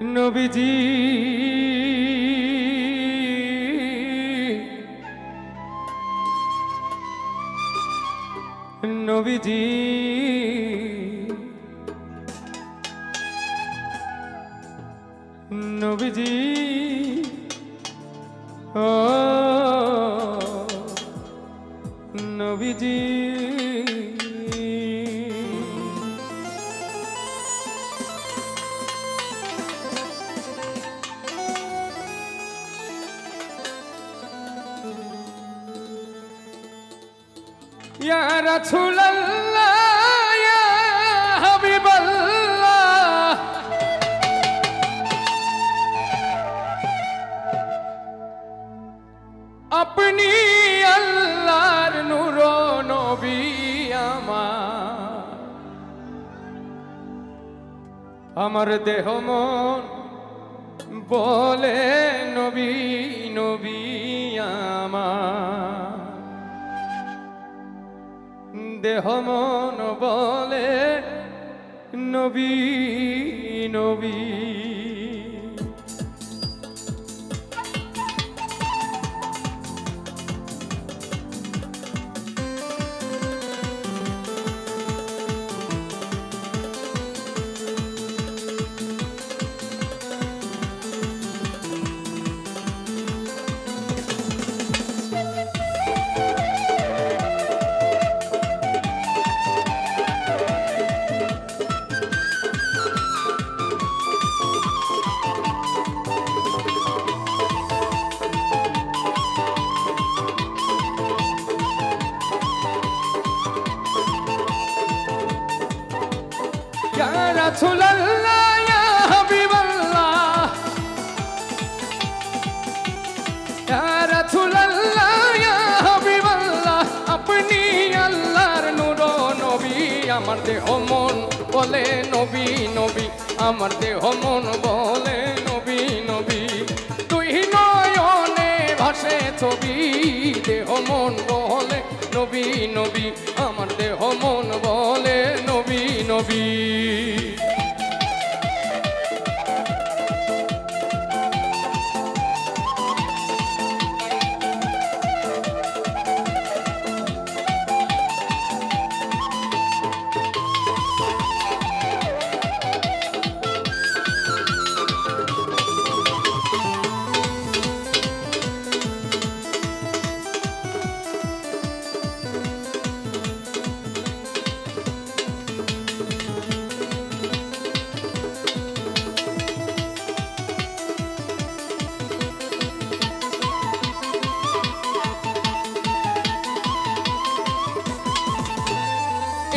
নবীজি নবীজি নবীজি ও নবীজি ইয়া রাসূলুল্লাহ ইয়া হাবিবাল্লাহ আপনি আল্লাহর নূর নবী আমার দেহ মন বলে নবী নবী আমার দেহ মন বলে নবী নবী ইয়া রাসূলুল্লাহ ইয়া হাবিবাল্লাহ ইয়া রাসূলুল্লাহ ইয়া হাবিবাল্লাহ আপনি আল্লাহর নূর নবী আমার দেহ মন বলে নবী নবী আমার দেহ মন বলে নবী নবী তুই নয়নে ভাসে ছবি দেহ মন বলে নবী নবী আমার দেহ মন বলে নবী নবী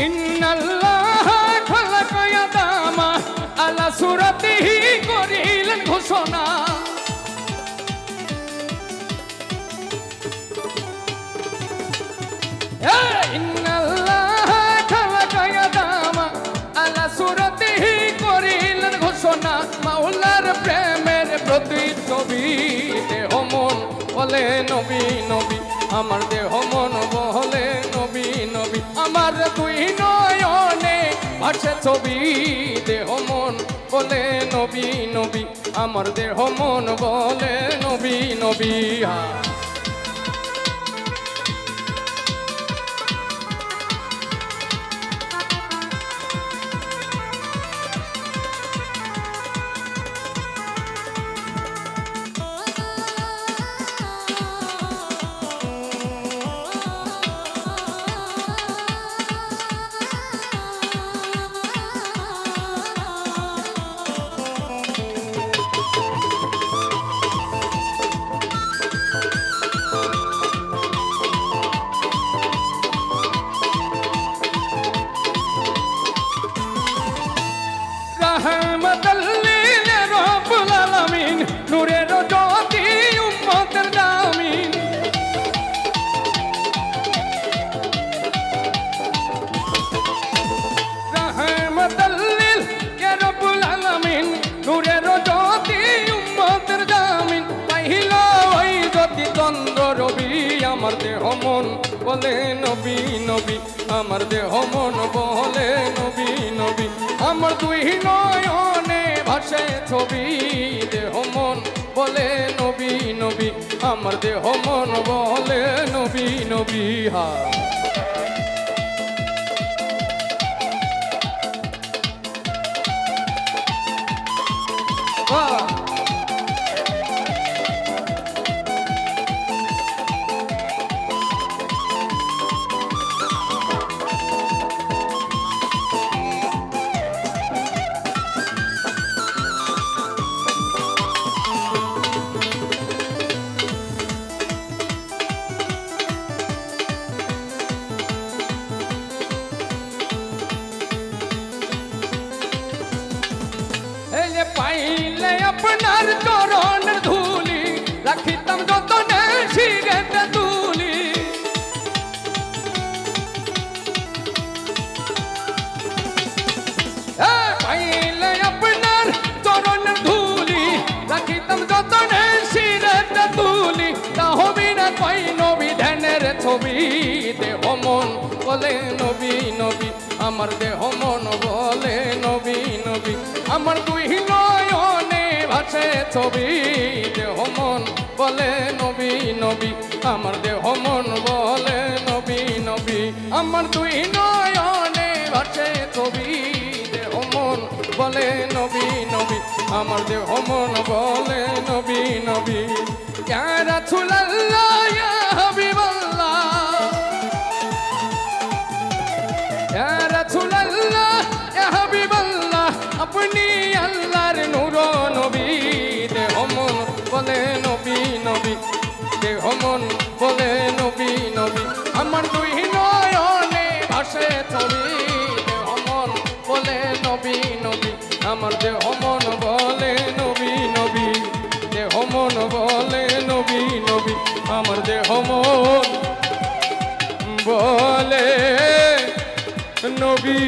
ইন্নাল্লাহ খালাকা আদামা আলা সুরাতিহি করিলেন ঘোষণা ইন্নাল্লাহ খালাকা আদামা আলা সুরাতিহি করিলেন ঘোষণা মাওলার প্রেমের প্রতিচ্ছবি দেহ মন বলে নবী নবী আমার দেহ মন বলে নবী নবী আমার দুই নয়নে ভাসে ছবি দেহ মন বলে নবী নবী আমার দেহ মন বলে নবী নবী রহমতুল লিল রব্বুল আলামিন নূরের জ্যোতি উম্মতের জামিন রহমতুল লিল রব্বুল আলামিন নূরের জ্যোতি উম্মতের জামিন পাইলো ওই জ্যোতি চন্দ্র রবি আমার দেহ মন বলে নবী নবী আমার দেহ মন বলে নবী নবী আমার দুই নয়নে ভাসে ছবি দেহ মন বলে নবী নবী আমার দেহ মন বলে নবী নবী হা পাইলে আপনার চরণের ধুলি রাখিতাম যতনে সিগারেট তুলি পাইলে আপনার চরণের ধুলি রাখিতাম যতনে সিগারেট তুলি তা হবি না কই নবী ধ্যানের ছবি দেহ মন বলে নবী নবী আমার দেহ মন বলে নবী নবী আমার দুই নয়নে ভাসে ছবি দেহ মন বলে নবী নবী আমার দেহ মন বলে নবী নবী আমার দুই নয়নে ভাসে ছবি দেহ মন বলে নবী নবী আমার দেহ মন বলে নবী নবী ইয়া রাসূলুল্লাহ ইয়া হাবিবাল্লাহ ইয়া রাসূলুল্লাহ ইয়া হাবিবাল্লাহ আপনি আল্লাহর নূর নবী দেহ মন বলে নবী নবী দেহ মন বলে নবী নবী আমার দুই নয়নে ভাসে ছবি দেহ মন বলে নবী নবী আমার দেহ মন বলে নবী নবী দেহ মন বলে নবী নবী আমার দেহ মন বলে নবী